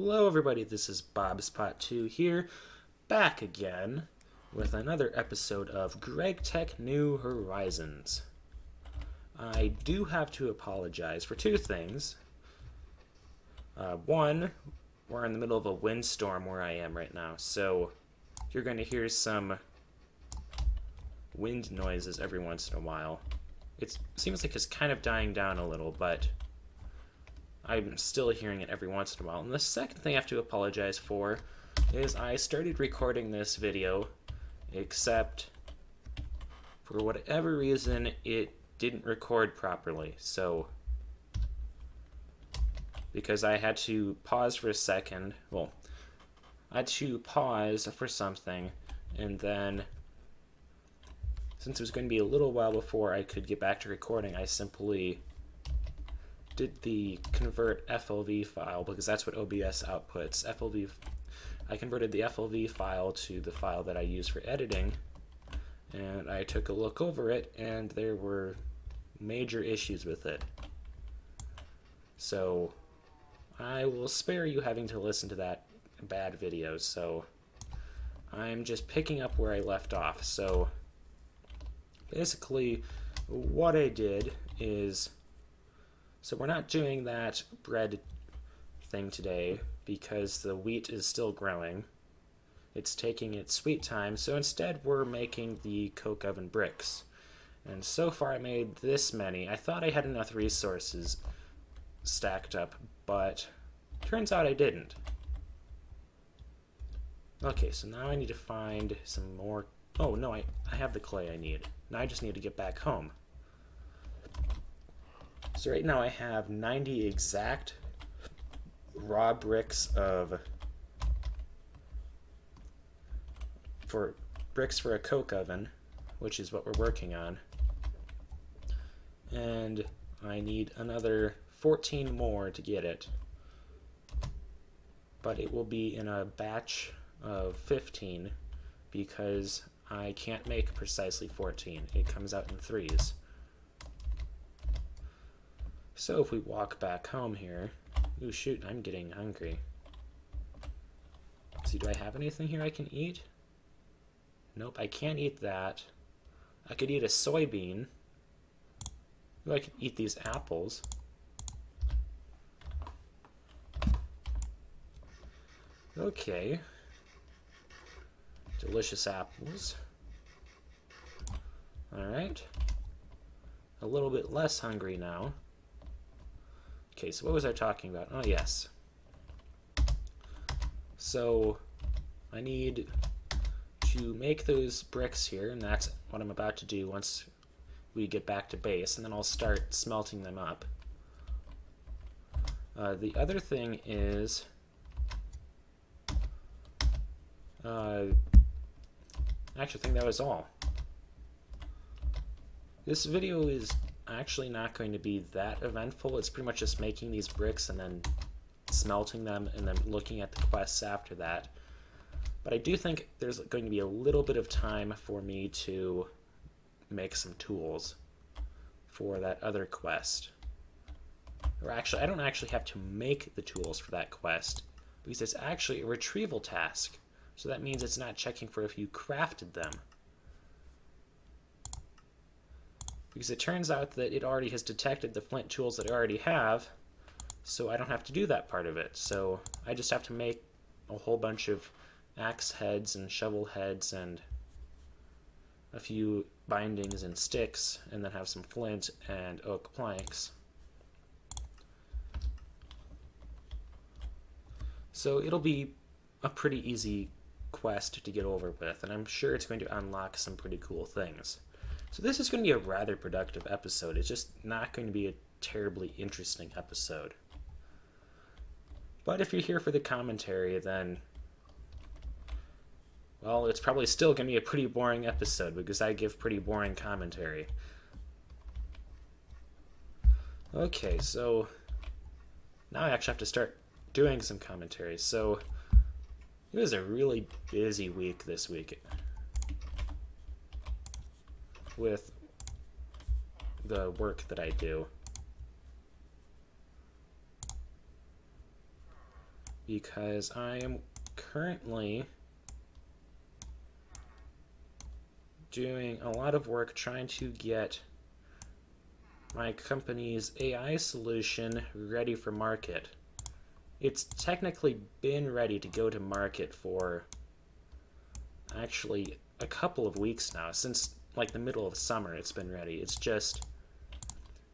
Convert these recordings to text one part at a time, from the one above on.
Hello everybody, this is Bobspot2 here, back again with another episode of Gregtech New Horizons. I do have to apologize for two things. One, we're in the middle of a windstorm where I am right now, so you're going to hear some wind noises every once in a while. It seems like it's kind of dying down a little, but I'm still hearing it every once in a while. And the second thing I have to apologize for is I started recording this video, except for whatever reason it didn't record properly. So, because I had to pause for a second, well, I had to pause for something, and then since it was going to be a little while before I could get back to recording, I simply did the convert FLV file, because that's what OBS outputs. I converted the FLV file to the file that I use for editing, and I took a look over it, and there were major issues with it. So I will spare you having to listen to that bad video, so I'm just picking up where I left off. So basically what I did is, so we're not doing that bread thing today because the wheat is still growing. It's taking its sweet time, so instead we're making the coke oven bricks. And so far I made this many. I thought I had enough resources stacked up, but turns out I didn't. Okay, so now I need to find some more. Oh no, I have the clay I need. Now I just need to get back home. So right now I have 90 exact raw bricks for a coke oven, which is what we're working on. And I need another 14 more to get it. But it will be in a batch of 15 because I can't make precisely 14. It comes out in threes. So if we walk back home here, ooh shoot, I'm getting hungry. See, do I have anything here I can eat? Nope, I can't eat that. I could eat a soybean. Ooh, I could eat these apples. Okay. Delicious apples. Alright. A little bit less hungry now. Okay, so what was I talking about? Oh, yes. So, I need to make those bricks here, and that's what I'm about to do once we get back to base, and then I'll start smelting them up. The other thing is, I actually think that was all. This video is actually not going to be that eventful. It's pretty much just making these bricks and then smelting them and then looking at the quests after that. But I do think there's going to be a little bit of time for me to make some tools for that other quest. Or actually, I don't actually have to make the tools for that quest because it's actually a retrieval task. So that means it's not checking for if you crafted them. Because it turns out that it already has detected the flint tools that I already have, so I don't have to do that part of it. So I just have to make a whole bunch of axe heads and shovel heads and a few bindings and sticks, and then have some flint and oak planks. So it'll be a pretty easy quest to get over with, and I'm sure it's going to unlock some pretty cool things. So this is going to be a rather productive episode. It's just not going to be a terribly interesting episode. But if you're here for the commentary, then, well, it's probably still going to be a pretty boring episode because I give pretty boring commentary. Okay, so now I actually have to start doing some commentary. So it was a really busy week this week with the work that I do. because I am currently doing a lot of work trying to get my company's AI solution ready for market. It's technically been ready to go to market for actually a couple of weeks now. Since like the middle of summer it's been ready. It's just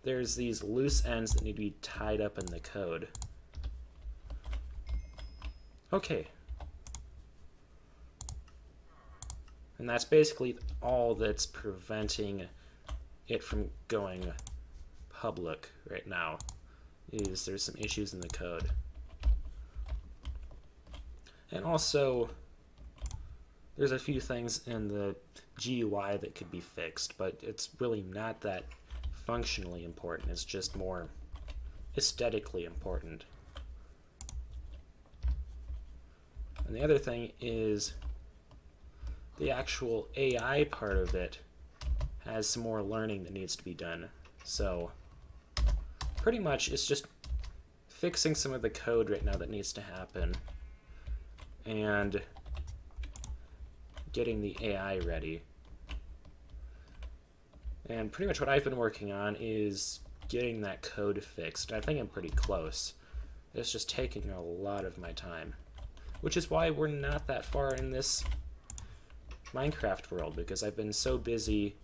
there's these loose ends that need to be tied up in the code. Okay. And that's basically all that's preventing it from going public right now, is there's some issues in the code. And also, there's a few things in the GUI that could be fixed, but it's really not that functionally important. It's just more aesthetically important. And the other thing is the actual AI part of it has some more learning that needs to be done. So pretty much it's just fixing some of the code right now that needs to happen and getting the AI ready. And pretty much what I've been working on is getting that code fixed. I think I'm pretty close. It's just taking a lot of my time, which is why we're not that far in this Minecraft world, because I've been so busy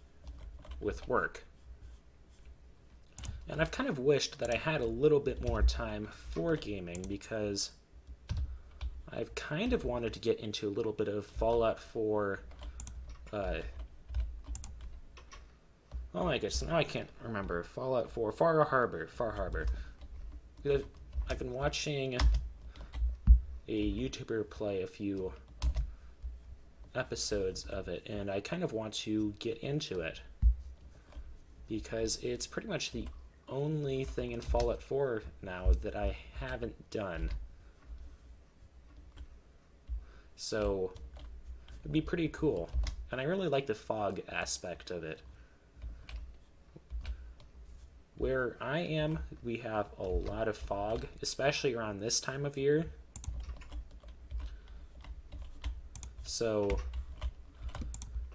with work. And I've kind of wished that I had a little bit more time for gaming, because I've kind of wanted to get into a little bit of Fallout 4. Oh my gosh, now I can't remember. Fallout 4, Far Harbor. I've been watching a YouTuber play a few episodes of it, and I kind of want to get into it because it's pretty much the only thing in Fallout 4 now that I haven't done. So it'd be pretty cool, and I really like the fog aspect of it. Where I am, we have a lot of fog, especially around this time of year. So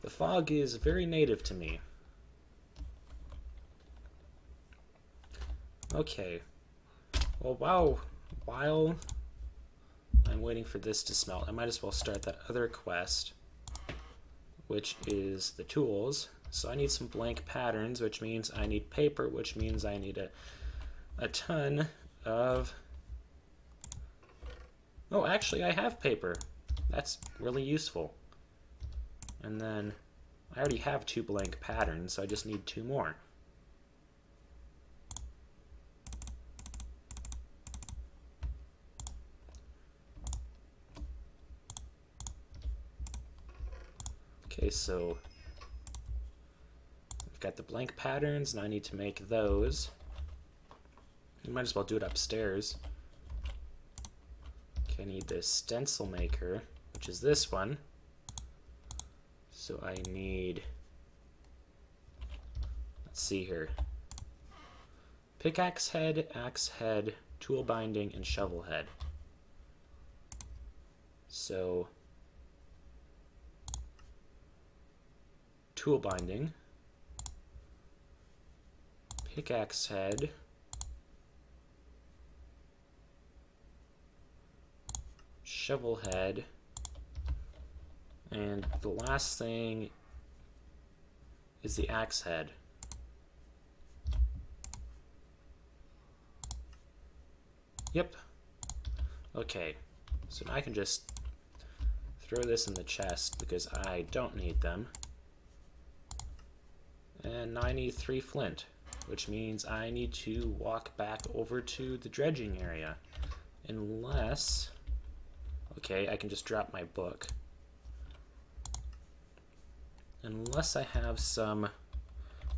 the fog is very native to me. Okay. Well, while I'm waiting for this to smelt, I might as well start that other quest, which is the tools. So I need some blank patterns, which means I need paper, which means I need a ton of... Oh, actually, I have paper. That's really useful. And then I already have 2 blank patterns, so I just need 2 more. Okay, so I've got the blank patterns, and I need to make those. You might as well do it upstairs. Okay, I need this stencil maker, which is this one. So I need, let's see here, pickaxe head, axe head, tool binding, and shovel head. So tool binding, pickaxe head, shovel head, and the last thing is the axe head. Yep. Okay, so now I can just throw this in the chest because I don't need them. And now I need 3 flint, which means I need to walk back over to the dredging area. Unless... Okay, I can just drop my book. Unless I have some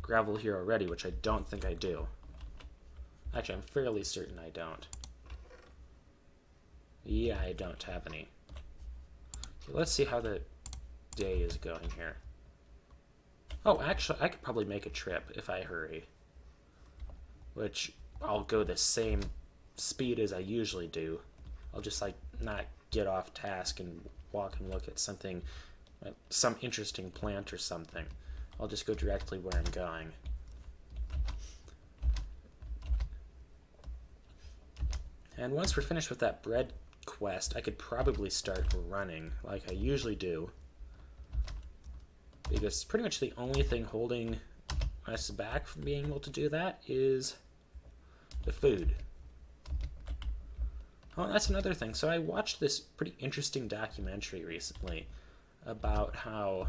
gravel here already, which I don't think I do. Actually, I'm fairly certain I don't. Yeah, I don't have any. Okay, let's see how the day is going here. Oh, actually, I could probably make a trip if I hurry. Which, I'll go the same speed as I usually do. I'll just like not get off task and walk and look at something, some interesting plant or something. I'll just go directly where I'm going. And once we're finished with that bread quest, I could probably start running like I usually do, because pretty much the only thing holding us back from being able to do that is the food. Oh, that's another thing. So I watched this pretty interesting documentary recently about how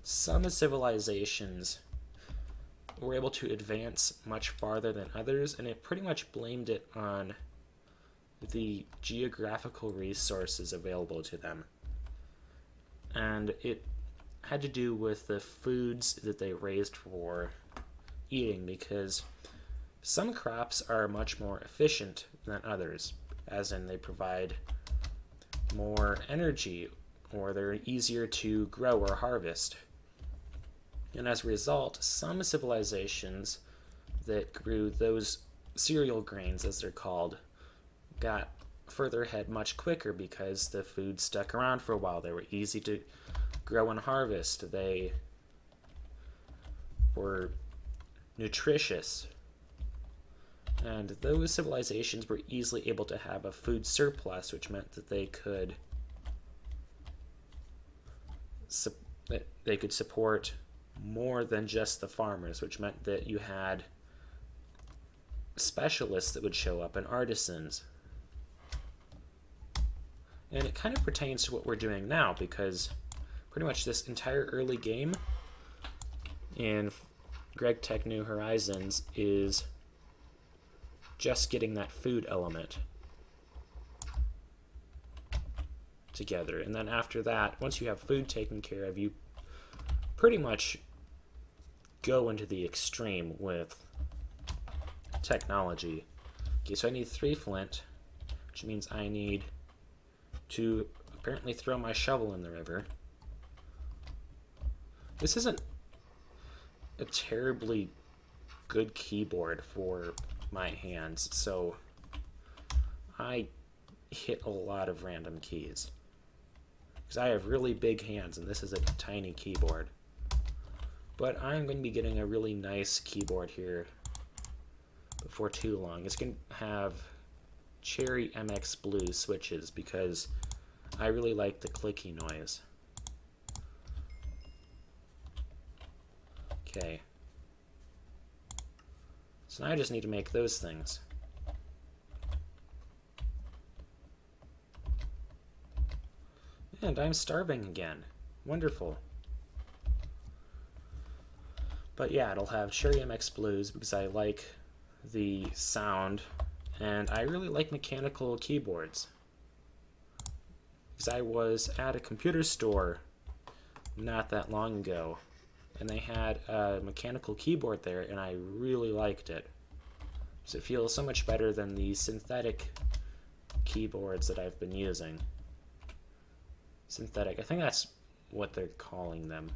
some civilizations were able to advance much farther than others, and it pretty much blamed it on the geographical resources available to them. And it had to do with the foods that they raised for eating, because some crops are much more efficient than others, as in they provide more energy, or they're easier to grow or harvest. And as a result, some civilizations that grew those cereal grains, as they're called, got further ahead much quicker because the food stuck around for a while. They were easy to grow and harvest. They were nutritious. And those civilizations were easily able to have a food surplus, which meant that they could support more than just the farmers, which meant that you had specialists that would show up and artisans. And it kind of pertains to what we're doing now, because pretty much this entire early game in Gregtech New Horizons is just getting that food element together. And then after that, once you have food taken care of, you pretty much go into the extreme with technology. Okay, so I need 3 flint, which means I need to apparently throw my shovel in the river. This isn't a terribly good keyboard for my hands, so I hit a lot of random keys, because I have really big hands and this is a tiny keyboard. But I'm going to be getting a really nice keyboard here before too long. It's going to have Cherry MX Blue switches because I really like the clicky noise. Okay. So now I just need to make those things. And I'm starving again. Wonderful. But yeah, it'll have Cherry MX Blues because I like the sound, and I really like mechanical keyboards. Because I was at a computer store not that long ago, and they had a mechanical keyboard there, and I really liked it. So it feels so much better than the synthetic keyboards that I've been using. Synthetic, I think that's what they're calling them.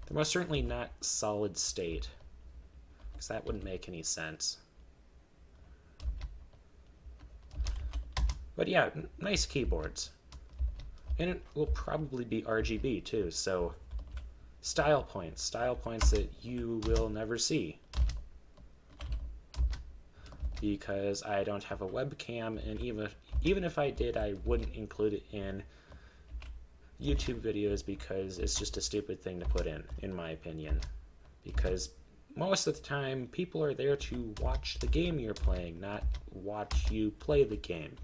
They're most certainly not solid state, because that wouldn't make any sense. But yeah, nice keyboards. And it will probably be RGB too, so style points that you will never see. Because I don't have a webcam, and even if I did, I wouldn't include it in YouTube videos because it's just a stupid thing to put in my opinion. Because most of the time, people are there to watch the game you're playing, not watch you play the game.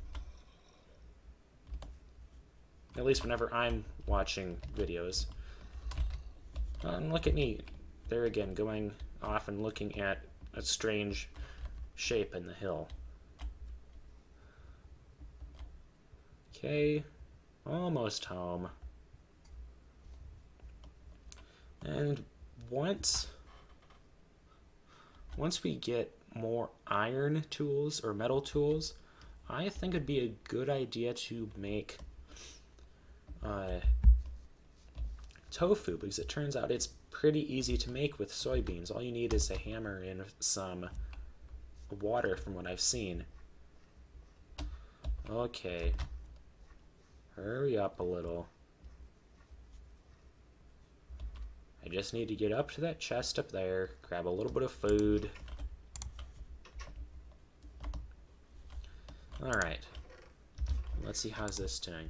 At least whenever I'm watching videos. And look at me, there again, going off and looking at a strange shape in the hill. Okay, almost home. And once we get more iron tools or metal tools, I think it'd be a good idea to make tofu, because it turns out it's pretty easy to make with soybeans. All you need is a hammer and some water, from what I've seen. Okay. Hurry up a little. I just need to get up to that chest up there, grab a little bit of food. Alright. Let's see how's this doing.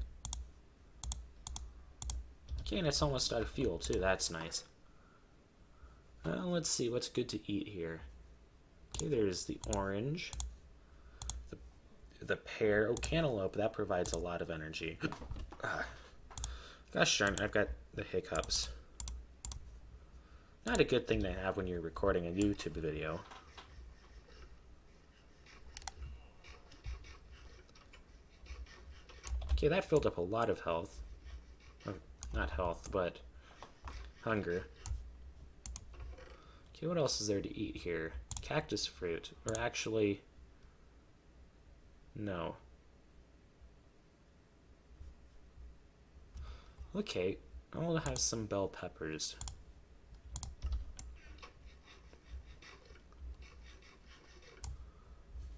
Okay, and it's almost out of fuel too, that's nice. Let's see what's good to eat here. Okay, there's the orange. The pear. Oh, cantaloupe, that provides a lot of energy. Gosh darn it, I've got the hiccups. Not a good thing to have when you're recording a YouTube video. Okay, that filled up a lot of health. Not health, but hunger. Okay, what else is there to eat here? Cactus fruit, or actually, no. Okay, I'll have some bell peppers.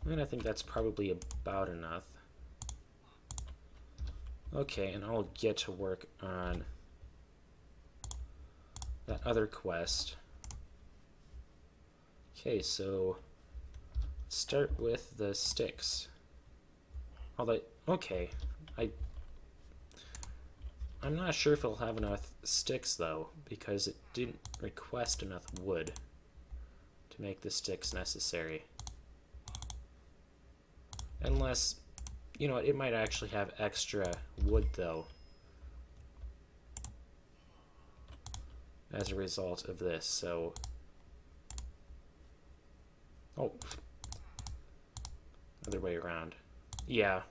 And I think that's probably about enough. Okay, and I'll get to work on that other quest. Okay, so let's start with the sticks. Although, okay, I'm not sure if it'll have enough sticks though, because it didn't request enough wood to make the sticks necessary. Unless, you know, it might actually have extra wood though, as a result of this, so... Oh. Other way around. Yeah.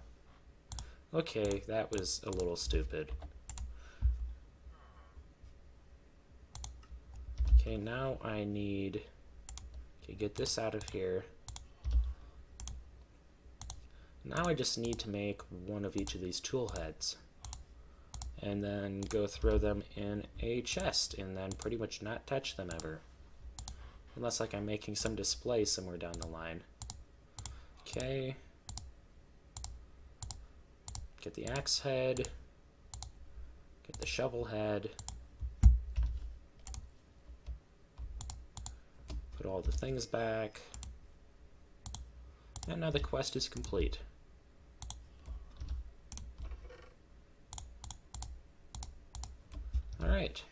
Okay, that was a little stupid. Okay, now I need... Okay, get this out of here. Now I just need to make one of each of these tool heads. And then go throw them in a chest, and then pretty much not touch them ever. Unless, like, I'm making some display somewhere down the line. Okay. Get the axe head. Get the shovel head. Put all the things back. And now the quest is complete. Alright.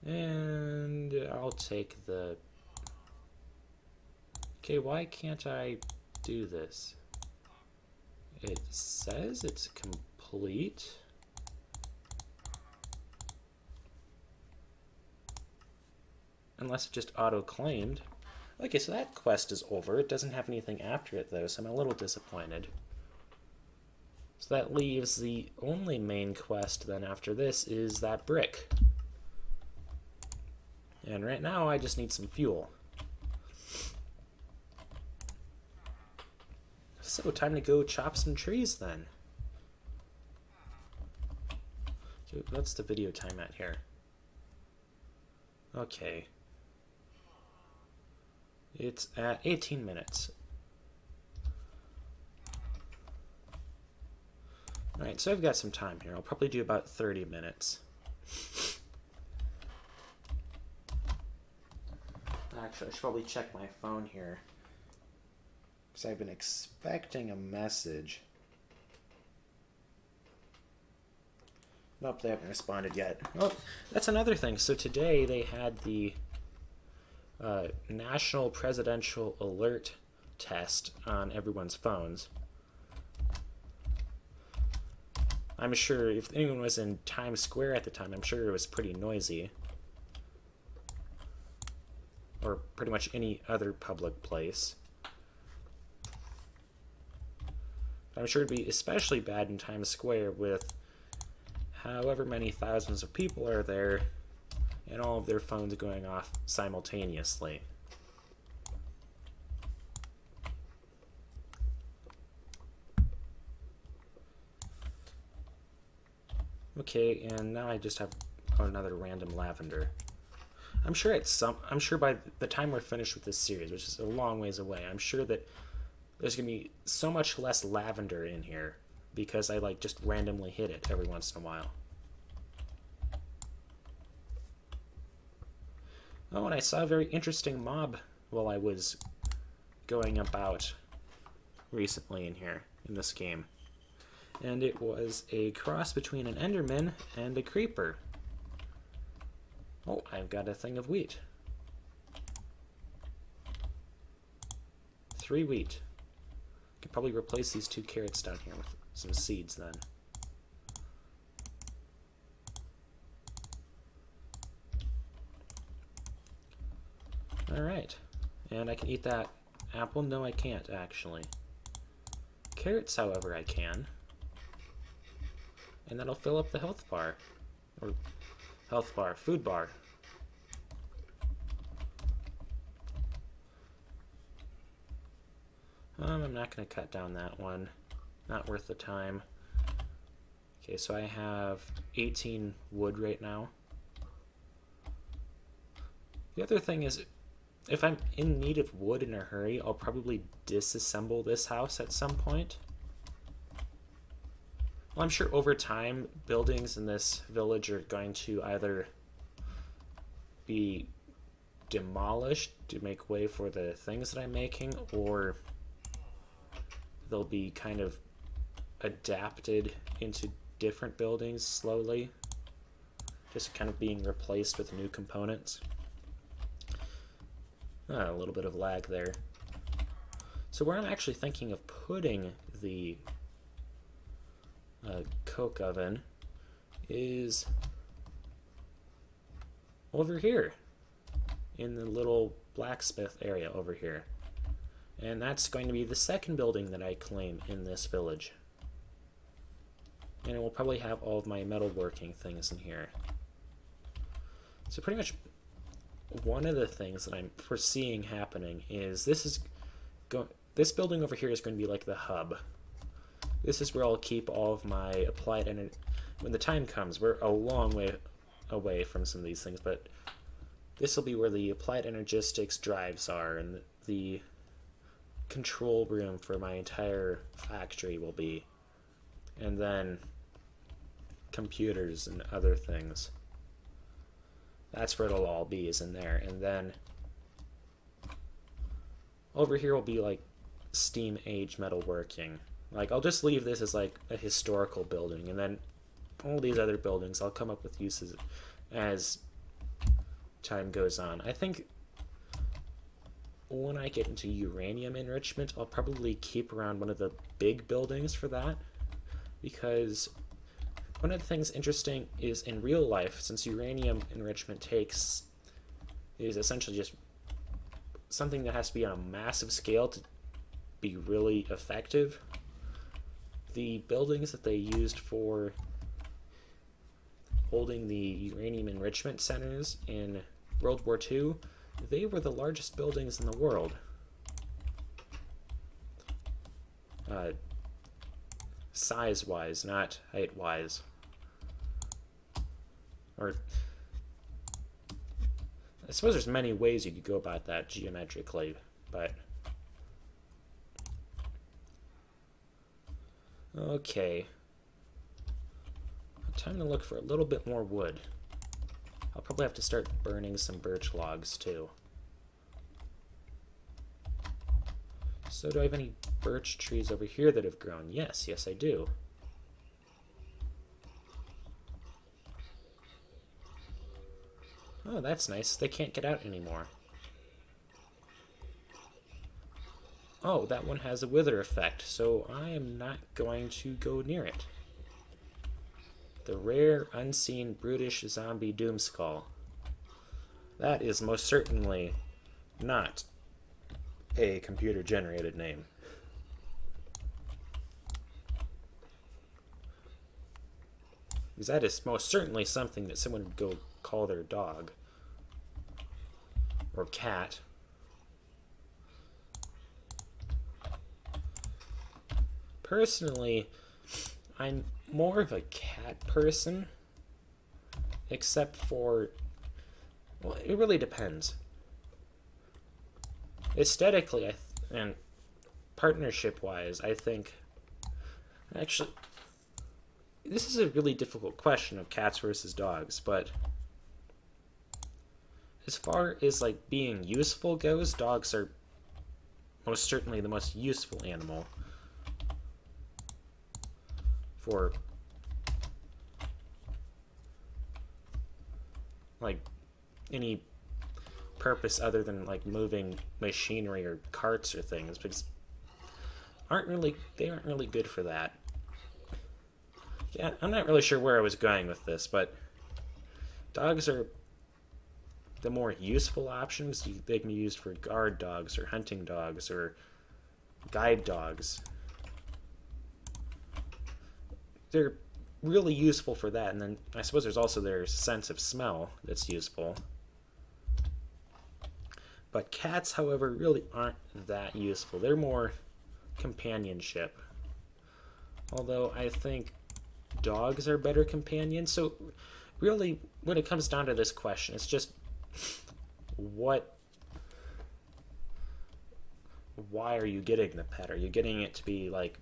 And I'll take the... Okay, why can't I do this? It says it's complete. Unless it just auto-claimed. Okay, so that quest is over. It doesn't have anything after it, though, so I'm a little disappointed. So that leaves the only main quest then after this is that brick. And right now I just need some fuel. So time to go chop some trees then. Okay, what's the video time at here? Okay. It's at 18 minutes. Alright, so I've got some time here. I'll probably do about 30 minutes. Actually, I should probably check my phone here, because I've been expecting a message. Nope, they haven't responded yet. Oh, that's another thing. So today they had the National Presidential Alert test on everyone's phones. I'm sure if anyone was in Times Square at the time, I'm sure it was pretty noisy. Or pretty much any other public place. I'm sure it'd be especially bad in Times Square with however many thousands of people are there and all of their phones going off simultaneously. Okay, and now I just have another random lavender. I'm sure by the time we're finished with this series, which is a long ways away, I'm sure that there's going to be so much less lavender in here because I like just randomly hit it every once in a while. Oh, and I saw a very interesting mob while I was going about recently in here, in this game. And it was a cross between an Enderman and a Creeper. Oh, I've got a thing of wheat. 3 wheat. Could probably replace these 2 carrots down here with some seeds then. Alright. And I can eat that apple? No, I can't, actually. Carrots, however, I can. And that'll fill up the health bar. Or health bar, food bar. I'm not going to cut down that one. Not worth the time. Okay, so I have 18 wood right now. The other thing is, if I'm in need of wood in a hurry, I'll probably disassemble this house at some point. Well, I'm sure over time, buildings in this village are going to either be demolished to make way for the things that I'm making, or they'll be kind of adapted into different buildings slowly, just kind of being replaced with new components. A little bit of lag there. So where I'm actually thinking of putting the coke oven is over here in the little blacksmith area over here. And that's going to be the second building that I claim in this village. And it will probably have all of my metalworking things in here. So pretty much one of the things that I'm foreseeing happening is this building over here is going to be like the hub. This is where I'll keep all of my applied energy. When the time comes, we're a long way away from some of these things, but this will be where the applied energistics drives are, and the control room for my entire factory will be. And then computers and other things. That's where it'll all be, is in there. And then over here will be like steam age metalworking. Like, I'll just leave this as like a historical building, and then all these other buildings I'll come up with uses as time goes on. I think when I get into uranium enrichment, I'll probably keep around one of the big buildings for that, because one of the things interesting is in real life, since uranium enrichment is essentially just something that has to be on a massive scale to be really effective. The buildings that they used for holding the uranium enrichment centers in World War II, they were the largest buildings in the world. Size-wise, not height-wise. Or, I suppose there's many ways you could go about that geometrically, but... Okay. Time to look for a little bit more wood. I'll probably have to start burning some birch logs, too. So do I have any birch trees over here that have grown? Yes, yes I do. Oh, that's nice. They can't get out anymore. Oh, that one has a wither effect, so I am not going to go near it. The rare, unseen, brutish zombie doomskull. That is most certainly not a computer-generated name. Because that is most certainly something that someone would go call their dog. Or cat. Personally, I'm more of a cat person, except for, well, it really depends. Aesthetically, and partnership-wise, I think... Actually, this is a really difficult question of cats versus dogs, but as far as, like, being useful goes, dogs are most certainly the most useful animal for, like, any purpose other than, like, moving machinery or carts or things, because they aren't really good for that. Yeah, I'm not really sure where I was going with this, but dogs are the more useful options. They can be used for guard dogs or hunting dogs or guide dogs. They're really useful for that, and then I suppose there's also their sense of smell that's useful. But cats, however, really aren't that useful. They're more companionship. Although I think dogs are better companions. So really, when it comes down to this question, it's just why are you getting the pet? Are you getting it to be like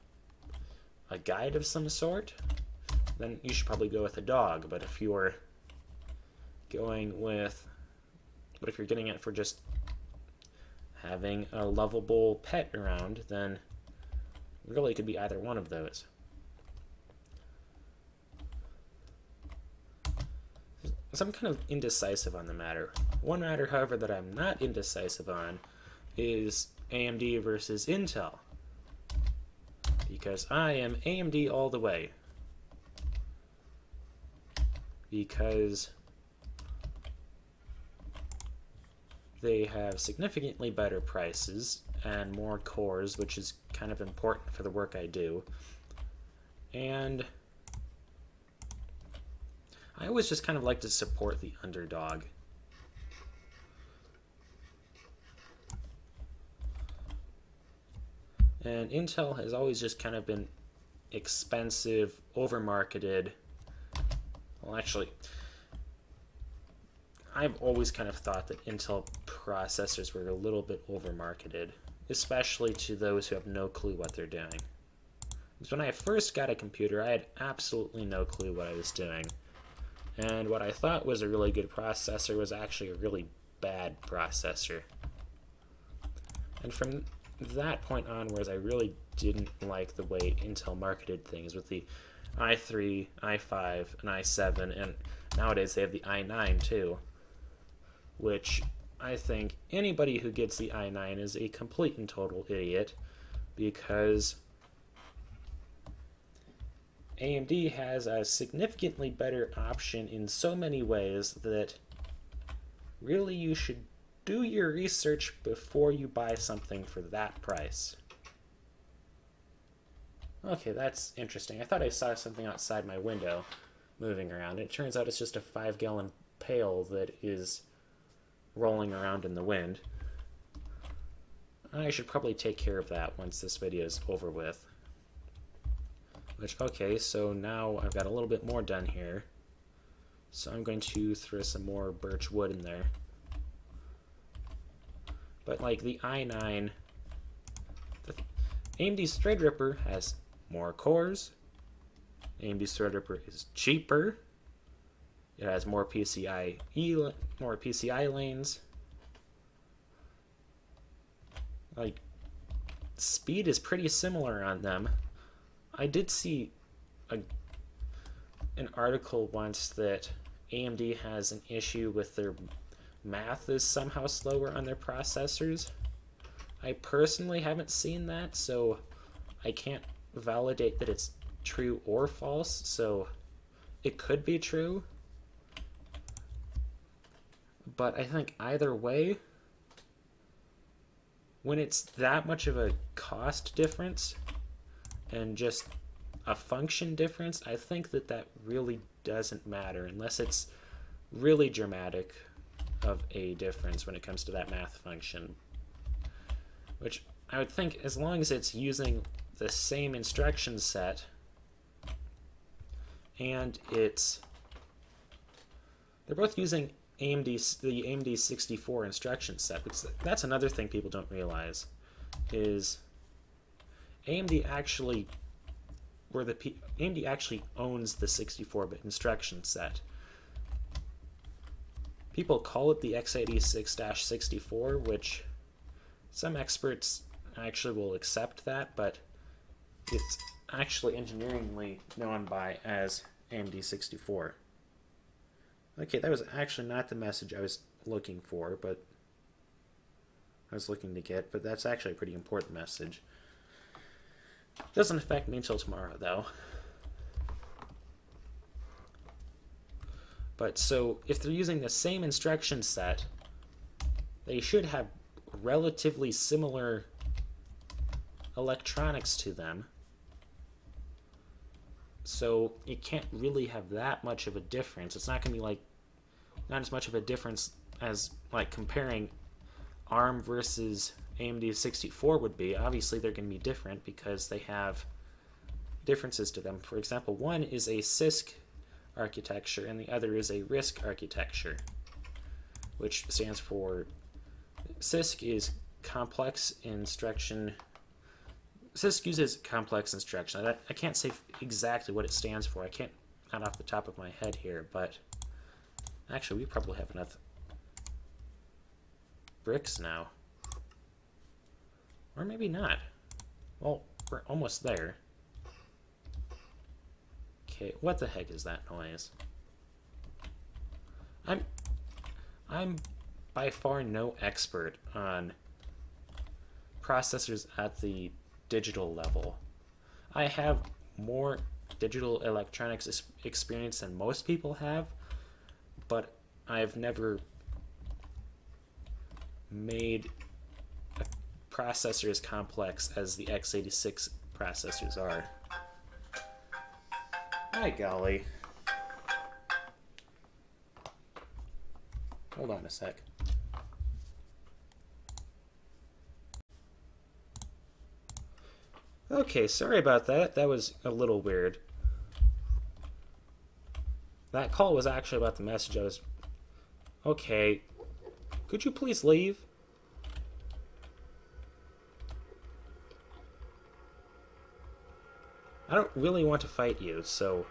a guide of some sort? Then you should probably go with a dog. But if you're getting it for just having a lovable pet around, then really it could be either one of those. So I'm kind of indecisive on the matter. One matter, however, that I'm not indecisive on is AMD versus Intel. Because I am AMD all the way. Because they have significantly better prices and more cores, which is kind of important for the work I do. And I always just kind of like to support the underdog. And Intel has always just kind of been expensive, over-marketed. Well, actually, I've always kind of thought that Intel processors were a little bit over-marketed, especially to those who have no clue what they're doing. Because when I first got a computer, I had absolutely no clue what I was doing. And what I thought was a really good processor was actually a really bad processor. And from that point onwards, I really didn't like the way Intel marketed things with the i3, i5, and i7, and nowadays they have the i9 too, which I think anybody who gets the i9 is a complete and total idiot, because AMD has a significantly better option in so many ways that really you should do your research before you buy something for that price. Okay, that's interesting. I thought I saw something outside my window moving around. It turns out it's just a 5-gallon pail that is rolling around in the wind. I should probably take care of that once this video is over with. Okay, so now I've got a little bit more done here. So I'm going to throw some more birch wood in there. But like the i9, AMD's Threadripper has more cores. AMD's Threadripper is cheaper. It has more PCIe lanes. Like, speed is pretty similar on them. I did see an article once that AMD has an issue with their math is somehow slower on their processors. I personally haven't seen that, so I can't validate that it's true or false, so it could be true. But I think either way, when it's that much of a cost difference and just a function difference, I think that that really doesn't matter unless it's really dramatic of a difference when it comes to that math function. Which I would think, as long as it's using the same instruction set and they're both using the AMD 64 instruction set, because that's another thing people don't realize is AMD actually AMD actually owns the 64-bit instruction set. People call it the x86-64, which some experts actually will accept that, but it's actually engineeringly known by as AMD 64. Okay, that was actually not the message I was looking for, but I was looking to get, but that's actually a pretty important message. Doesn't affect me until tomorrow, though. But so, if they're using the same instruction set, they should have relatively similar electronics to them. So it can't really have that much of a difference. It's not going to be like, not as much of a difference as like comparing ARM versus AMD 64 would be. Obviously they're going to be different because they have differences to them. For example, one is a CISC architecture and the other is a RISC architecture, which stands for, CISC is complex instruction. CISC uses complex instruction. I can't say exactly what it stands for. I can't, not off the top of my head here, but actually we probably have enough bricks now. Or maybe not. Well, we're almost there. Okay, what the heck is that noise? I'm by far no expert on processors at the digital level. I have more digital electronics experience than most people have, but I've never made a processor as complex as the x86 processors are. By golly. Hold on a sec. Okay, sorry about that. That was a little weird. That call was actually about the message I was... Okay. Could you please leave? I don't really want to fight you, so...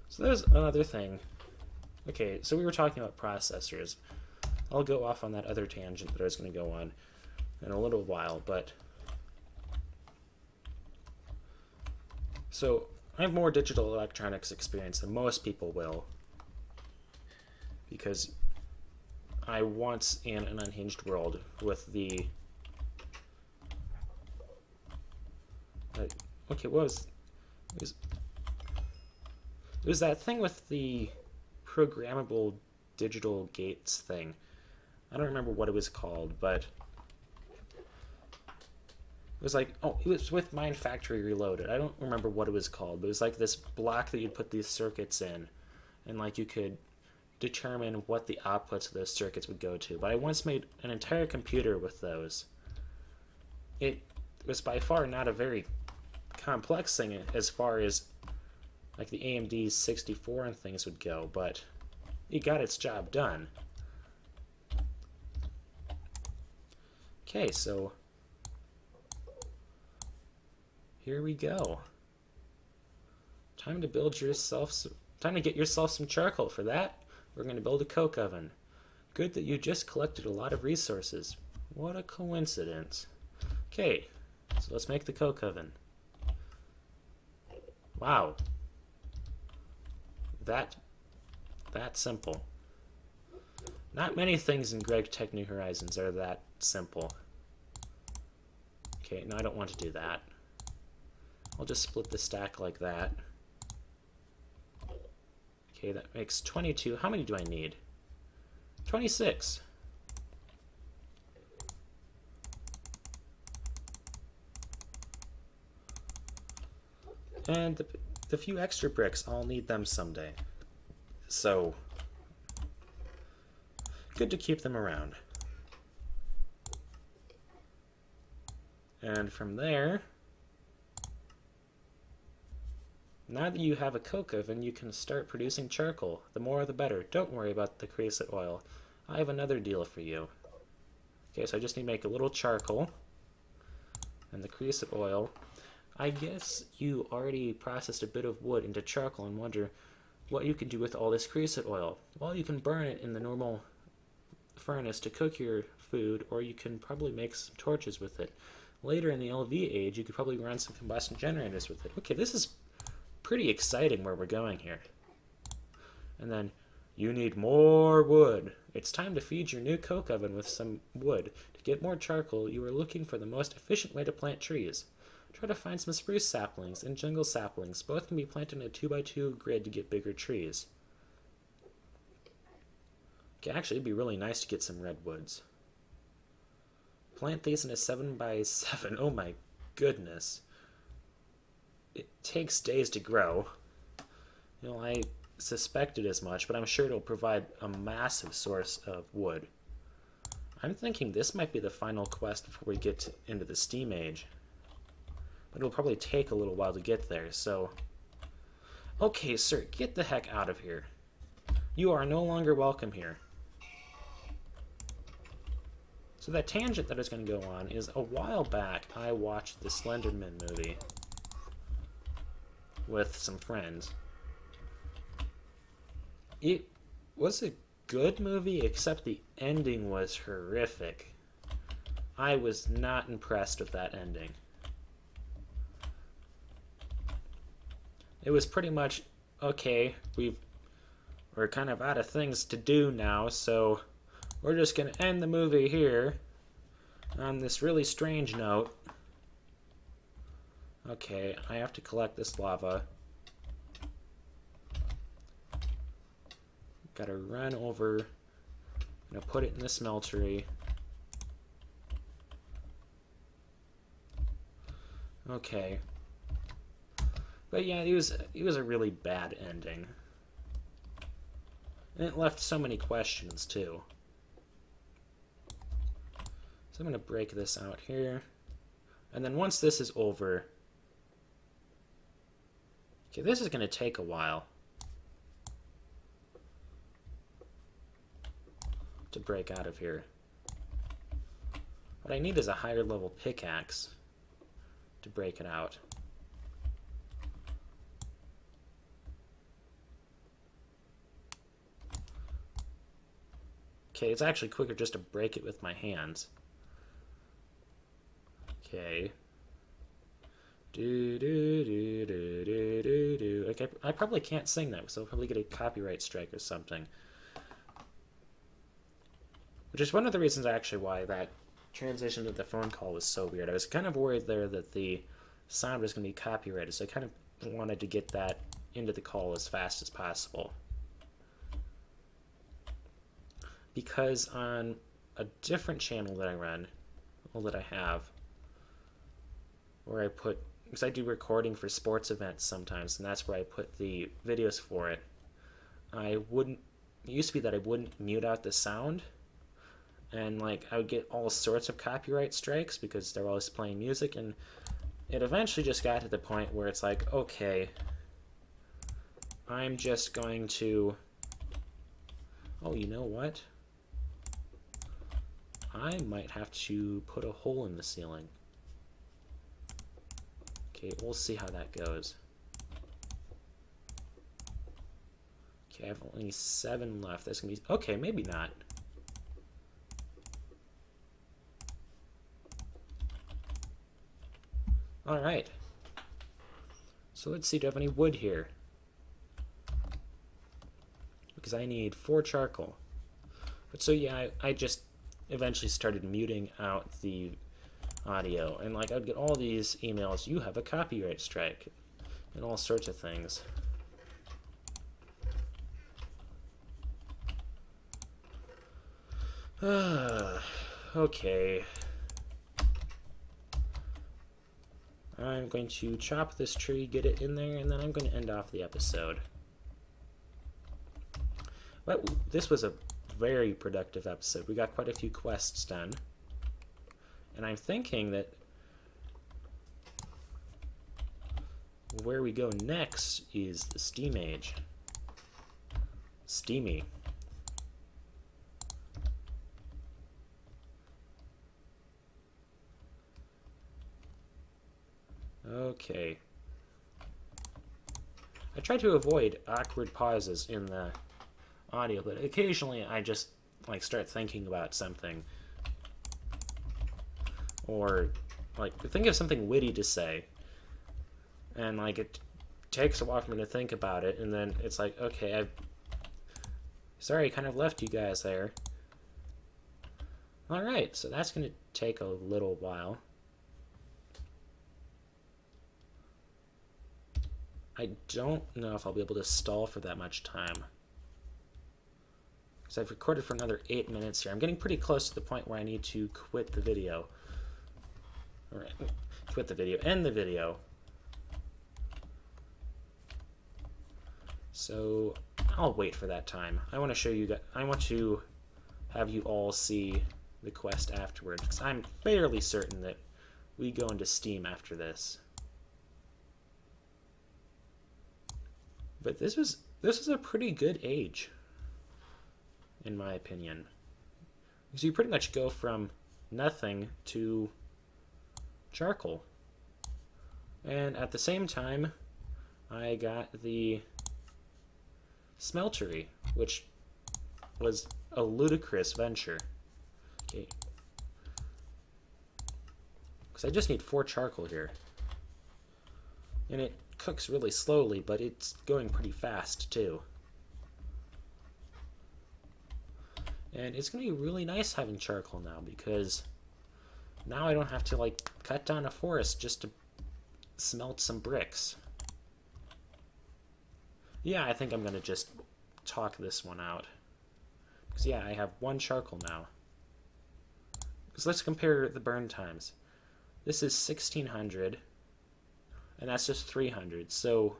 So there's another thing. Okay, so we were talking about processors. I'll go off on that other tangent that I was going to go on in a little while, but... So, I have more digital electronics experience than most people will, because I once in an unhinged world with the... okay, what was... It was that thing with the programmable digital gates thing. I don't remember what it was called, but... It was like, oh, it was with Mind Factory Reloaded. I don't remember what it was called, but it was like this block that you'd put these circuits in, and like you could determine what the outputs of those circuits would go to. But I once made an entire computer with those. It was by far not a very complex thing as far as like the AMD 64 and things would go, but it got its job done. Okay, so here we go. Time to get yourself some charcoal. For that, we're going to build a coke oven. Good that you just collected a lot of resources. What a coincidence. Okay, so let's make the coke oven. Wow. That simple. Not many things in Gregtech New Horizons are that simple. Okay, no, I don't want to do that. I'll just split the stack like that. Okay, that makes 22. How many do I need? 26. And the few extra bricks, I'll need them someday. So, good to keep them around. And from there, now that you have a coke oven, you can start producing charcoal. The more the better. Don't worry about the chrysolite oil. I have another deal for you. Okay, so I just need to make a little charcoal and the crescent oil. I guess you already processed a bit of wood into charcoal and wonder what you can do with all this crescent oil. Well, you can burn it in the normal furnace to cook your food, or you can probably make some torches with it. Later in the LV age, you could probably run some combustion generators with it. Okay, this is pretty exciting where we're going here. And then, you need more wood. It's time to feed your new coke oven with some wood. To get more charcoal, you are looking for the most efficient way to plant trees. Try to find some spruce saplings and jungle saplings. Both can be planted in a 2x2 grid to get bigger trees. Okay, actually, it'd be really nice to get some redwoods. Plant these in a 7x7. Oh my goodness. It takes days to grow. You know, I suspected as much, but I'm sure it'll provide a massive source of wood. I'm thinking this might be the final quest before we get into the Steam Age. But it'll probably take a little while to get there, so... Okay, sir, get the heck out of here. You are no longer welcome here. So that tangent that I was going to go on is, a while back, I watched the Slenderman movie with some friends. It was a good movie, except the ending was horrific. I was not impressed with that ending. It was pretty much, okay, we're kind of out of things to do now, so we're just going to end the movie here on this really strange note. Okay, I have to collect this lava. Gotta run over. I'm gonna put it in the smeltery. Okay. But yeah, it was a really bad ending. And it left so many questions too. So I'm going to break this out here. And then once this is over... Okay, this is going to take a while to break out of here. What I need is a higher level pickaxe to break it out. Okay, it's actually quicker just to break it with my hands. Okay. Do. Okay, I probably can't sing that, so I'll probably get a copyright strike or something. Which is one of the reasons actually why that transition to the phone call was so weird. I was kind of worried there that the sound was going to be copyrighted, so I kind of wanted to get that into the call as fast as possible. Because on a different channel that I run, well, that I have, where I put, because I do recording for sports events sometimes, and that's where I put the videos for it, it used to be that I wouldn't mute out the sound, and like I would get all sorts of copyright strikes because they're always playing music, and it eventually just got to the point where it's like, okay, I'm just going to, oh, you know what? I might have to put a hole in the ceiling. Okay, we'll see how that goes. Okay, I have only 7 left. That's gonna be, okay, maybe not. Alright. So let's see, do I have any wood here? Because I need 4 charcoal. But so yeah, I just eventually started muting out the audio, and like I'd get all these emails, you have a copyright strike, and all sorts of things. Okay. I'm going to chop this tree, get it in there, and then I'm going to end off the episode. But this was a very productive episode. We got quite a few quests done. And I'm thinking that where we go next is the Steam Age. Steamy. Okay. I try to avoid awkward pauses in the audio, but occasionally I just like start thinking about something, or like think of something witty to say, and like it takes a while for me to think about it, and then it's like, okay, sorry, I kind of left you guys there. Alright, so that's going to take a little while. I don't know if I'll be able to stall for that much time, because I've recorded for another 8 minutes here. I'm getting pretty close to the point where I need to quit the video. Alright, quit the video, end the video. So I'll wait for that time. I want to show you that. I want to have you all see the quest afterwards, because I'm fairly certain that we go into Steam after this. But this was a pretty good age, in my opinion, because you pretty much go from nothing to charcoal. And at the same time, I got the smeltery, which was a ludicrous venture. Okay. Because I just need 4 charcoal here. And it cooks really slowly, but it's going pretty fast too. And it's going to be really nice having charcoal now, because now I don't have to like cut down a forest just to smelt some bricks. Yeah, I think I'm going to just talk this one out. Because yeah, I have 1 charcoal now. Because let's compare the burn times. This is 1600, and that's just 300. So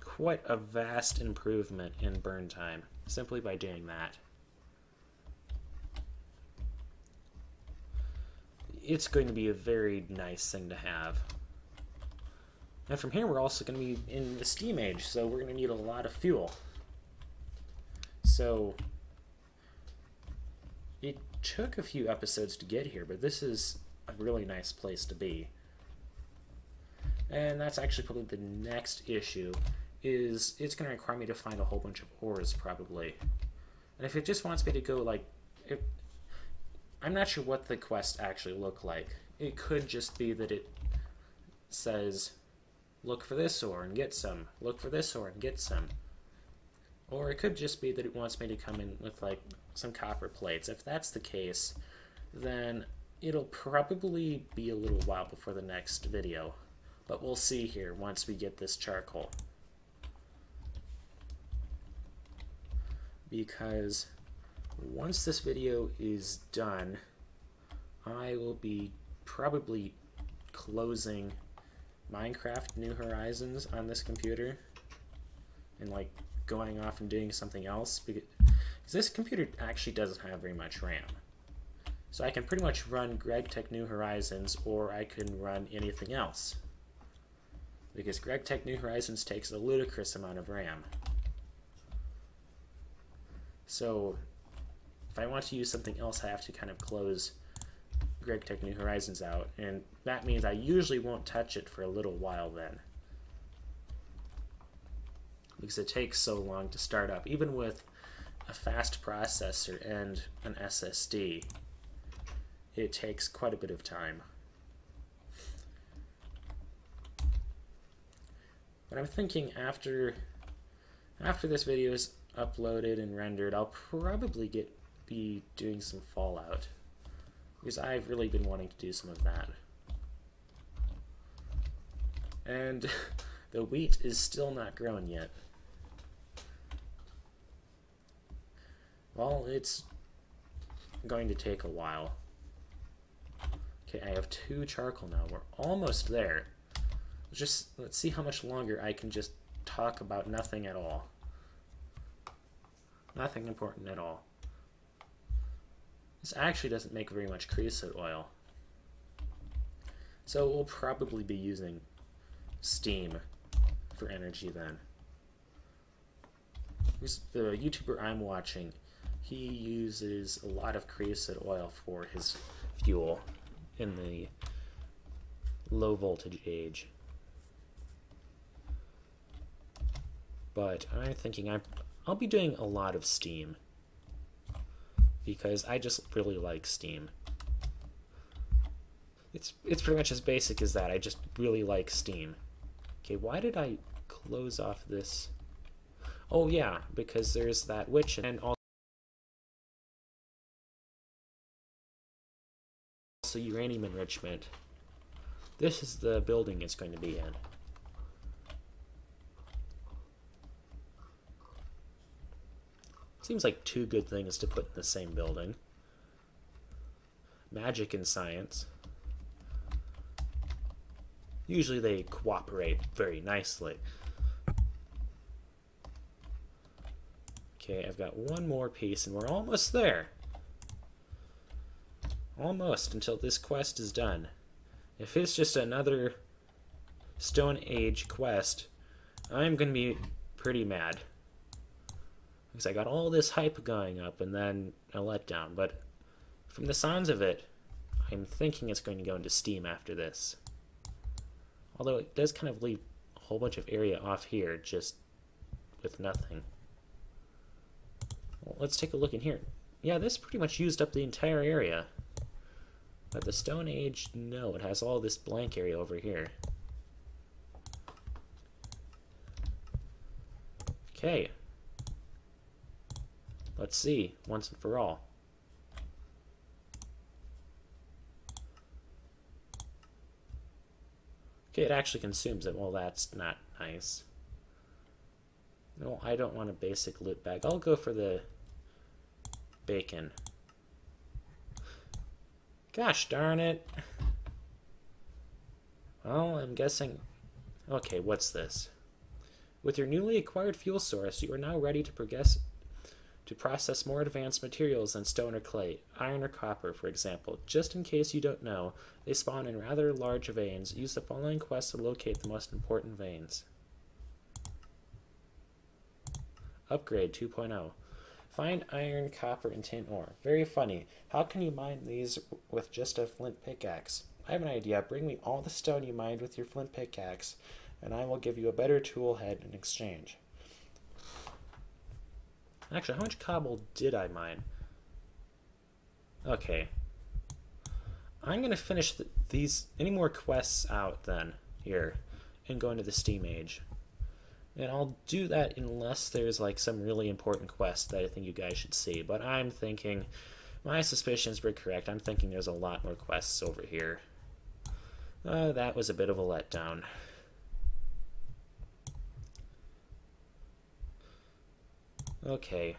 quite a vast improvement in burn time, simply by doing that. It's going to be a very nice thing to have. And from here, we're also going to be in the Steam age, so we're going to need a lot of fuel. So it took a few episodes to get here, but this is a really nice place to be. And that's actually probably the next issue, is it's going to require me to find a whole bunch of ores, probably. And if it just wants me to go, like, I'm not sure what the quests actually look like. It could just be that it says, look for this ore and get some. Look for this ore and get some. Or it could just be that it wants me to come in with, like, some copper plates. If that's the case, then it'll probably be a little while before the next video. But we'll see here once we get this charcoal. Because once this video is done, I will be probably closing Minecraft New Horizons on this computer and like going off and doing something else, because this computer actually doesn't have very much RAM. So I can pretty much run Gregtech New Horizons, or I can run anything else, because Gregtech New Horizons takes a ludicrous amount of RAM. So if I want to use something else, I have to kind of close Gregtech New Horizons out, and that means I usually won't touch it for a little while then, because it takes so long to start up. Even with a fast processor and an SSD, it takes quite a bit of time. But I'm thinking after this video is uploaded and rendered, I'll probably be doing some Fallout, because I've really been wanting to do some of that. And the wheat is still not grown yet. Well, it's going to take a while. Okay, I have 2 charcoal now. We're almost there. Let's see how much longer I can just talk about nothing at all. Nothing important at all. This actually doesn't make very much creosote oil. So we'll probably be using steam for energy then. The YouTuber I'm watching, he uses a lot of creosote oil for his fuel in the low voltage age. But I'm thinking I'll be doing a lot of Steam, because I just really like Steam. It's pretty much as basic as that. I just really like Steam. Okay, why did I close off this? Oh yeah, because there's that witch, and also uranium enrichment. This is the building it's going to be in. Seems like two good things to put in the same building. Magic and science. Usually they cooperate very nicely. Okay, I've got one more piece and we're almost there. Almost, until this quest is done. If it's just another Stone Age quest, I'm going to be pretty mad. Because I got all this hype going up and then a letdown. But from the sounds of it, I'm thinking it's going to go into Steam after this. Although it does kind of leave a whole bunch of area off here just with nothing. Well, let's take a look in here. Yeah, this pretty much used up the entire area. But the Stone Age, no, it has all this blank area over here. Okay. Let's see, once and for all. Okay, it actually consumes it. Well, that's not nice. No, I don't want a basic loot bag. I'll go for the bacon. Gosh darn it. Well, I'm guessing... Okay, what's this? With your newly acquired fuel source, you are now ready to process more advanced materials than stone or clay, iron or copper, for example. Just in case you don't know, they spawn in rather large veins. Use the following quest to locate the most important veins. Upgrade 2.0. Find iron, copper, and tin ore. Very funny. How can you mine these with just a flint pickaxe? I have an idea. Bring me all the stone you mined with your flint pickaxe, and I will give you a better tool head in exchange. Actually, how much cobble did I mine? Okay. I'm going to finish any more quests out then, here, and go into the Steam Age. And I'll do that unless there's like some really important quest that I think you guys should see. But I'm thinking, my suspicions were correct. I'm thinking there's a lot more quests over here. That was a bit of a letdown. Okay.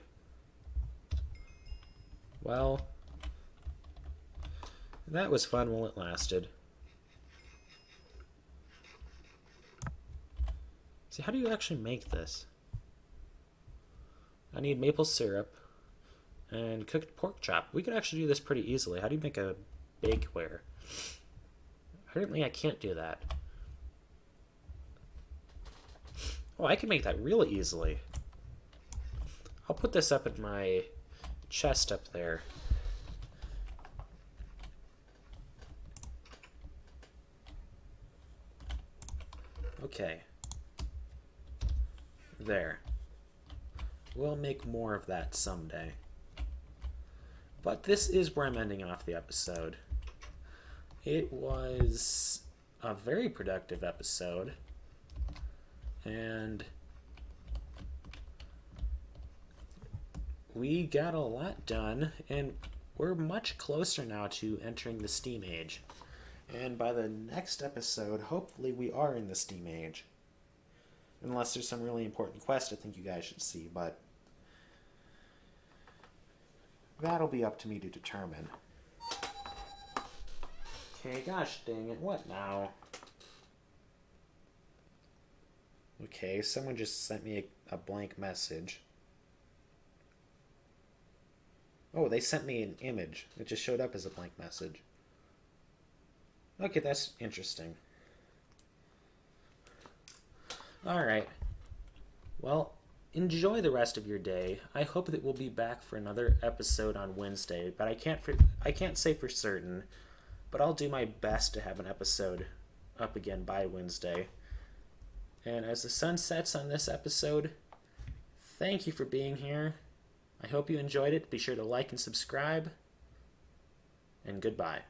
Well, that was fun while it lasted. See, how do you actually make this? I need maple syrup and cooked pork chop. We could actually do this pretty easily. How do you make a bakeware? Apparently I can't do that. Oh, I can make that really easily. I'll put this up in my chest up there. Okay. There. We'll make more of that someday. But this is where I'm ending off the episode. It was a very productive episode. And we got a lot done, and we're much closer now to entering the Steam Age. And by the next episode, hopefully we are in the Steam Age. Unless there's some really important quest I think you guys should see, but that'll be up to me to determine. Okay, gosh dang it, what now? Okay, someone just sent me a blank message. Oh, they sent me an image. It just showed up as a blank message. Okay, that's interesting. Alright. Well, enjoy the rest of your day. I hope that we'll be back for another episode on Wednesday, but I can't say for certain, but I'll do my best to have an episode up again by Wednesday. And as the sun sets on this episode, thank you for being here. I hope you enjoyed it. Be sure to like and subscribe. And goodbye.